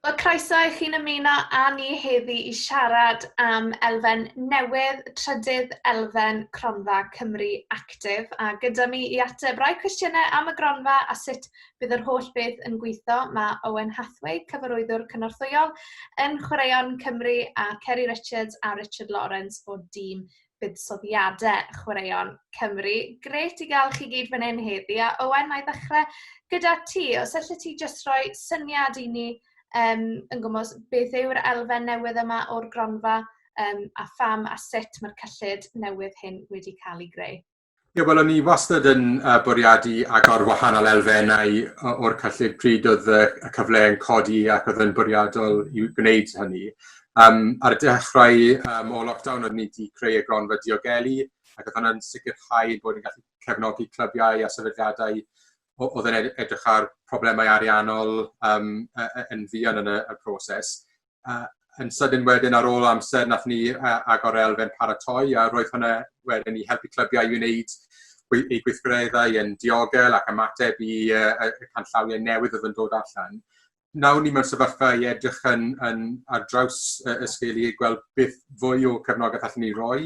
Wel, croeso i chi'n ymuno â ni heddi i siarad am elfen newydd, trydydd elfen Cronfa Cymru Actif. A gyda mi i ateb rai cwestiynau am y Gronfa a sut bydd yr holl beth yn gweithio, mae Owen Hathaway, cyfarwyddwr cynorthwyol yn Chwaraeon Cymru, a Kerry Richards a Richard Lawrence o dîm buddsoddiadau Chwaraeon Cymru. Gret i gael chi gyd fan hyn heddi, a Owen, na i ddechrau gyda ti. Os allai ti jyst rhoi syniad i ni yn gwmws beth yw'r elfen newydd yma o'r Gronfa a pham a sut mae'r cyllid newydd hyn wedi cael ei greu. Wel, o'n i wastad yn bwriadu agor wahanol elfennau o'r cyllid pryd oedd y cyfle yn codi ac oedd yn bwriadol i gwneud hynny. Ar y dechrau o lockdown, oedd ni wedi creu y Gronfa diogelu ac oedd hwnna'n sicrhau bod ni'n gallu cefnogi clybiau a sefydliadau oedd yn edrych ar problemau ariannol yn fuan yn y proses. Yn sydyn wedyn ar ôl amser, nath ni agor elfen paratoi, a roedd hwnna wedyn i helpu clybiau i wneud eu gweithgareddau yn diogel ac ymateb i canllawiau newydd oedd yn dod allan. Nawr ni mewn sefyllfa i edrych ar draws y sgeli i gweld beth fwy o cefnogaeth allan ni roi.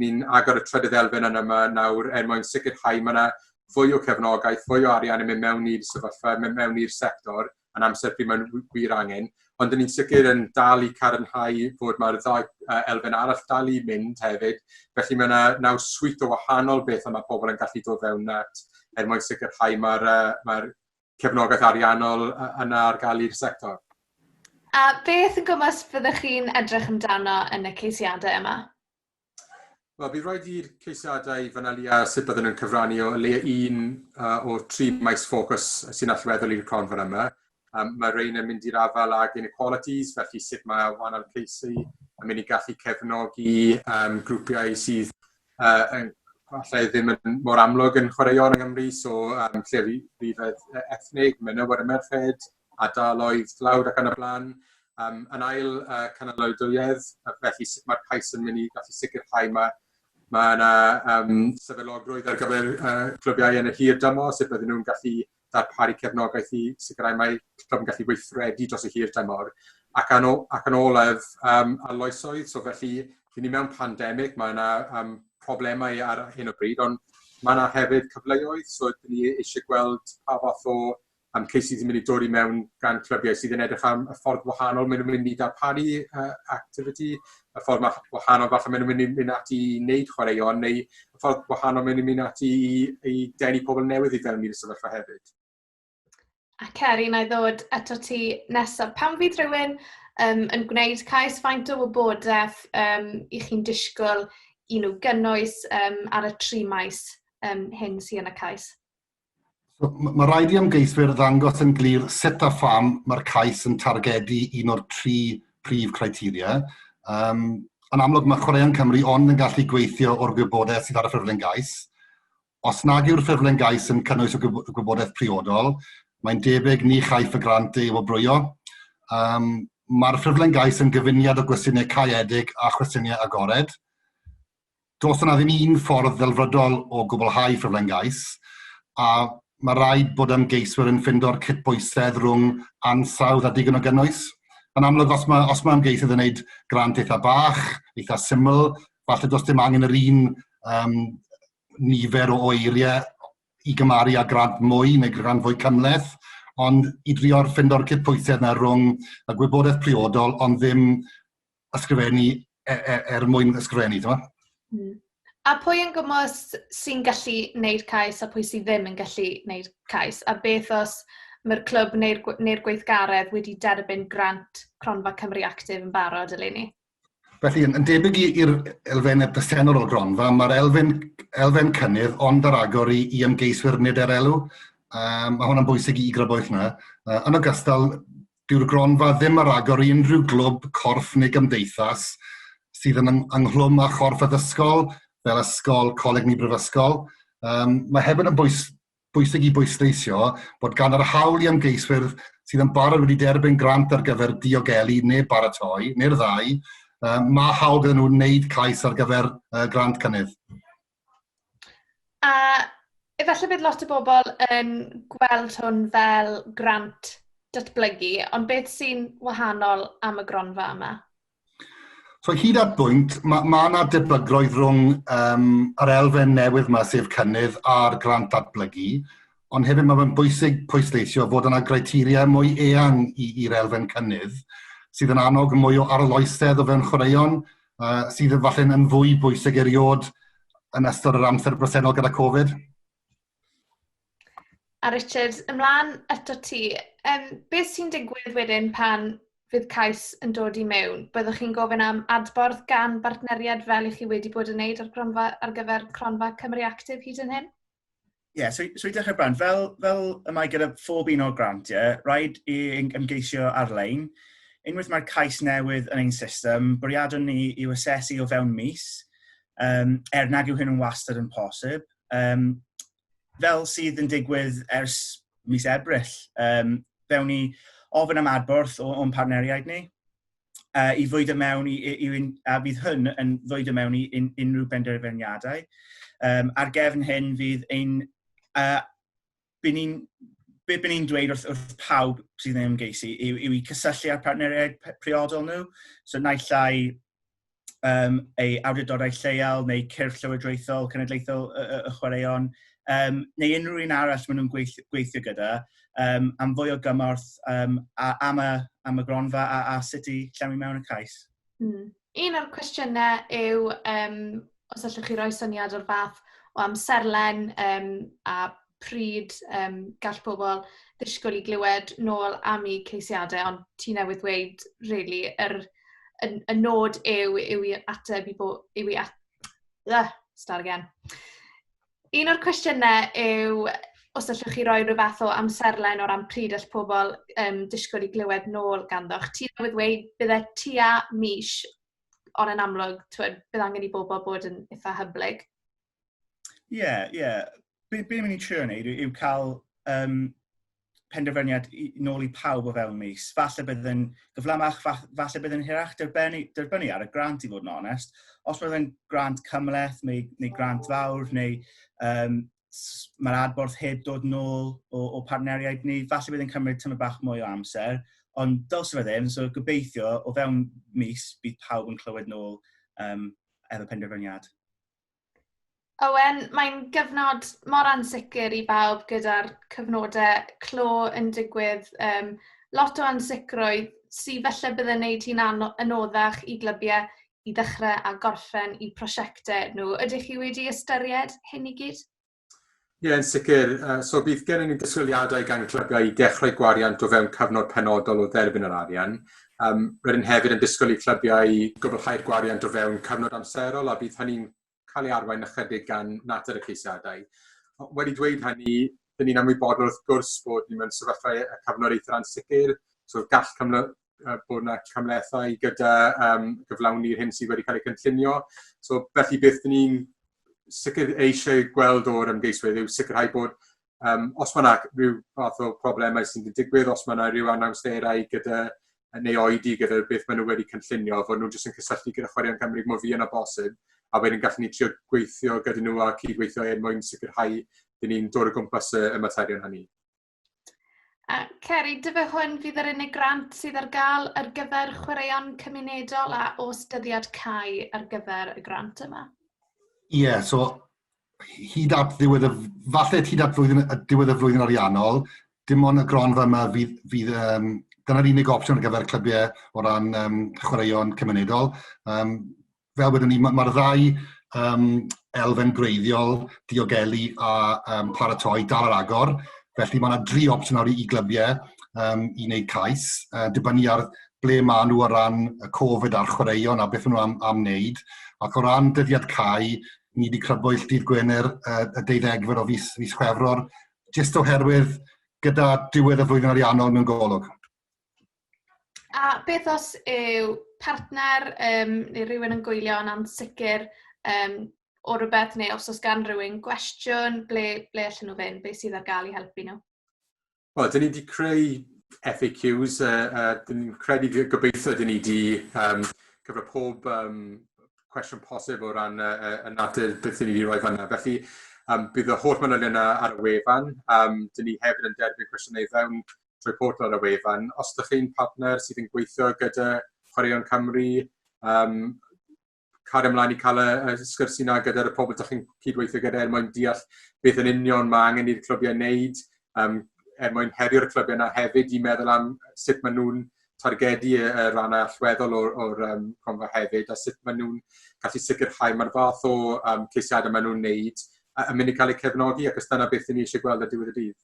Ni'n agor y trydydd elfen yma nawr mwyn sicrhau mae yna fwy o cefnogaeth, fwy o arian yn mynd mewn i'r sefyllfa, mynd mewn i'r sector, yn amser pryd mae'n wir angen. Ond ni'n sicr yn dal i cadarnhau fod mae'r ddau elfen arall dal i mynd hefyd. Felly mae yna naw swit o wahanol beth mae pobl yn gallu dod fewn at mwyn sicrhau mae'r cefnogaeth ariannol yna ar gael i'r sector. A beth yn gwmws byddwch chi'n edrych amdano yn y ceisiadau yma? Wel, bydd rhaid i'r ceisiadau fanylu a sut bydden nhw'n cyfrannu o le un o 3 maes ffocws sy'n allweddol i'r cronfa yma. Mae rhain yn mynd i'r afel ag inequalities, felly sut mae wahanol ceisi yn mynd i gallu cefnogi grwpiau sydd falle ddim yn mor amlwg yn chwaraeon yng Nghymru, so lle rifedd ethnig, menywod y merched, ardaloedd dlawd ac yn y blaen. Yn ail canolydwyedd, felly sut mae'r cais yn mynd i gallu sicrhau mae yna sefydlogrwydd ar gyfer clwbiau yn y hir dymor, sut bydden nhw'n gallu darparu cefnogaeth i sicrhau mae clwb yn gallu weithredu dros y hir dymor. Ac yn olaf arloesoedd, so felly ni mewn pandemig, mae yna problemau ar hyn o bryd, ond mae yna hefyd cyfleoedd, so ni eisiau gweld pa fath o ceisi sy'n mynd i dod i mewn gan clybiau sydd yn edrych am y ffordd wahanol maen nhw'n mynd i darparu activity, y ffordd wahanol falle maen nhw'n mynd ati i wneud chwaraeon, neu y ffordd wahanol maen nhw'n mynd ati i denu pobl newydd i fewn i'r sefyllfa hefyd. A Kerry, na i ddod ato ti nesaf. Pam fydd rhywun yn gwneud cais, faint o wybodaeth i chi'n disgwyl i nhw gynnwys ar y 3 maes hyn sy'n yn y cais? Mae rhaid i ymgeiswyr ddangos yn glir sut a pham mae'r cais yn targedu un o'r 3 prif criteria. Yn amlwg mae Chwaraeon Cymru ond yn gallu gweithio o'r gwybodaeth sydd ar y ffurflen gais. Os nag yw'r ffurflen gais yn cynnwys y gwybodaeth priodol, mae'n debyg ni chaiff y grant ei wobrwyo. Mae'r ffurflen gais yn gyfuniad o gwestiynau caeedig a chwestiynau agored. Does yna ddim un ffordd ddelfrydol o gwblhau ffurflen gais, a mae rhaid bod ymgeiswyr yn ffindo'r cydbwysedd rhwng ansawdd a digon o gynnwys. Yn amlwg, os mae ymgeisydd yn gwneud grant eitha bach, eitha syml, falle does dim angen yr un nifer o eiriau i gymaru â grant mwy neu grant fwy cymleth, ond i drio'r ffindo'r cydbwysedd yna rhwng y gwybodaeth priodol, ond ddim ysgrifennu mwyn ysgrifennu. A pwy yn gwmws sy'n gallu wneud cais a pwy sy'n ddim yn gallu wneud cais? A beth os mae'r clwb neu'r gweithgaredd wedi derbyn grant Cronfa Cymru Actif yn barod eleni? Felly, yn debyg i'r elfennau presennol o'r Gronfa, mae'r elfen cynnydd ond ar agor i ymgeiswyr nid ar elw. Mae hwnna'n bwysig i grybwyll yna. Yn ogystal, dyw'r Gronfa ddim ar agor i unrhyw glwb, corff neu gymdeithas sydd yn ynghlwm â chorff addysgol, fel ysgol, coleg neu brifysgol. Mae hefyd yn bwysig i bwysleisio bod gan yr hawl i ymgeiswyr sydd yn barod wedi derbyn grant ar gyfer diogelu neu baratoi, neu'r ddau, mae hawl gyda nhw wneud cais ar gyfer grant cynnydd. A efallai bydd lot o bobl yn gweld hwn fel grant datblygu, ond beth sy'n wahanol am y gronfa yma? So hyd at bwynt, mae yna deblygrwydd rhwng yr elfen newydd yma sef cynnydd a'r grant datblygu, ond hefyd mae'n bwysig pwysleisio fod yna criteria mwy eang i'r elfen cynnydd, sydd yn annog mwy o arloesedd o fewn chwaraeon, sydd falle'n yn fwy bwysig eriod yn ystod yr amser bresennol gyda Covid. A Richard, ymlaen eto ti, beth sy'n digwydd wedyn pan fydd cais yn dod i mewn? Byddwch chi'n gofyn am adborth gan bartneriad fel i chi wedi bod yn gwneud ar gyfer Cronfa Cymru Actif hyd yn hyn? Ie, so i dechrau Bran, fel y mae gyda phob un o'r grantiau, rhaid i ymgeisio ar-lein. Unwaith mae'r cais newydd yn ein system, bwriadwn ni i'w asesu o fewn mis, nag yw hyn yn wastad yn posib. Fel sydd yn digwydd ers mis Ebrill, fewn ni ofyn am adborth o'n partneriaid ni, i fwydo mewn a fydd hyn yn fwydo mewn i unrhyw benderfyniadau. Ar gefn hyn fydd bydd ni'n dweud wrth pawb sydd yn ymgeisu yw i cysylltu ar partneriaid priodol nhw, so naill ai ei awdurdodau lleol neu cyrff llywodraethol, cenedlaethol y chwaraeon, neu unrhyw un arall maen nhw'n gweithio gyda, am fwy o gymorth am y gronfa a sut i llenwi mewn y cais. Un o'r cwestiynau yw, os allwch chi roi syniad o'r fath o amserlen a pryd gall pobl ddisgwyl i glywed nôl am eu ceisiadau, ond ti newydd dweud, really, y nod yw i ateb start again. Un o'r cwestiynau yw, os allwch chi roi rhyw fath o amserlen o ran pryd all pobl disgwyl i glywed nôl ganddoch. Ti newydd dweud bydde tua mis, ond yn amlwg, bydd angen i bobl bod yn eitha hyblyg. Ie. Be ni'n mynd i trio wneud yw cael penderfyniad nôl i pawb o fewn mis. Falle bydd yn gyflamach, falle bydd yn hirach derbynnu ar y grant i fod yn onest. Os bydd yn grant cymleth neu grant fawr neu mae'r adborth heb dod nôl o partneriaid ni, falle bydd yn cymryd tymed bach mwy o amser, ond dylse fe ddim, so gobeithio o fewn mis bydd pawb yn clywed nôl efo penderfyniad. Owen, mae'n gyfnod mor ansicr i bawb gyda'r cyfnodau clo yn digwydd. Lot o ansicrwydd sydd felly bydd yn gwneud hi'n anoddach i glybiau i ddechrau a gorffen i prosiectau nhw. Ydych chi wedi ystyried hyn i gyd? Ie, yn sicr. So bydd gennym ni disgwyliadau gan clybiau i dechrau gwariant o fewn cyfnod penodol o dderbyn yr arian. Rydyn hefyd yn disgwyl i clybiau i gwblhau'r gwariant o fewn cyfnod amserol a bydd hynny'n cael ei arwain ychydig gan natur y ceisiadau. Wedi dweud hynny, dyn ni'n ymwybodol wrth gwrs bod ni'n mynd sefyllfa y cyfnod eitha ansicr, so gall bod yna cymlethau gyda gyflawni'r hyn sydd wedi cael ei cynllunio. So felly beth dyn ni'n sicr eisiau gweld o'r ymgeiswyr yw sicrhau bod os mae yna rhyw fath o problemau sy'n digwydd, os mae yna rhyw anawsterau gyda neu oedi gyda beth maen nhw wedi cynllunio, fod nhw jyst yn cysylltu gyda Chwaraeon Cymru mor fuan â bosib, a wedyn gallwn ni trio gweithio gyda nhw a cydweithio mwyn sicrhau dyn ni'n dod o gwmpas y materion hynny. Ceri, dy fe hwn fydd yr unig grant sydd ar gael ar gyfer chwaraeon cymunedol a oes dyddiad cau ar gyfer y grant yma? Ie, so hyd at diwedd y flwyddyn ariannol, dim ond y gronfa yma fydd dyna'r unig opsiwn ar gyfer clybiau o ran chwaraeon cymunedol. Fel wedyn ni, mae'r ddau elfen greiddiol, diogelu a paratoi dal ar agor. Felly mae yna 3 opsiwn i glybiau i wneud cais, dibynnu ar ble maen nhw o ran y Covid a'r chwaraeon a beth nhw am wneud. Ac o ran dyddiad cau, ni wedi crybwyll dydd Gwener y 12fed o fis Chwefror, jyst oherwydd gyda diwedd y flwyddyn ariannol mewn golwg. A beth os yw partner neu rhywun yn gwylio yn ansicr o rhywbeth, neu os gan rhywun gwestiwn, ble allan nhw fynd, beth sydd ar gael i helpu nhw? Wel, dyn ni wedi creu FAQs, dyn ni'n credu gobeithio dyn ni wedi cyfro pob cwestiwn posib o ran y natur beth dyn ni wedi rhoi fanna. Felly, bydd y holl manylion ar y wefan. Dyn ni hefyd yn derbyn cwestiynau fewn trwy portal ar y wefan. Os ydych chi'n partner sydd yn gweithio gyda Chwaraeon Cymru, cael ymlaen i cael y sgyrsi yna gyda'r pobl ydych chi'n cydweithio gyda mwyn deall beth yn union mae angen i'r clwbiau wneud, mwyn herio'r clwbiau yna hefyd i meddwl am sut maen nhw'n targedu y rannau allweddol o'r Cronfa hefyd, a sut maen nhw'n gallu sicrhau mae'r fath o ceisiadau maen nhw'n wneud yn mynd i cael eu cefnogi, ac os dyna beth ni eisiau gweld ar diwedd y dydd.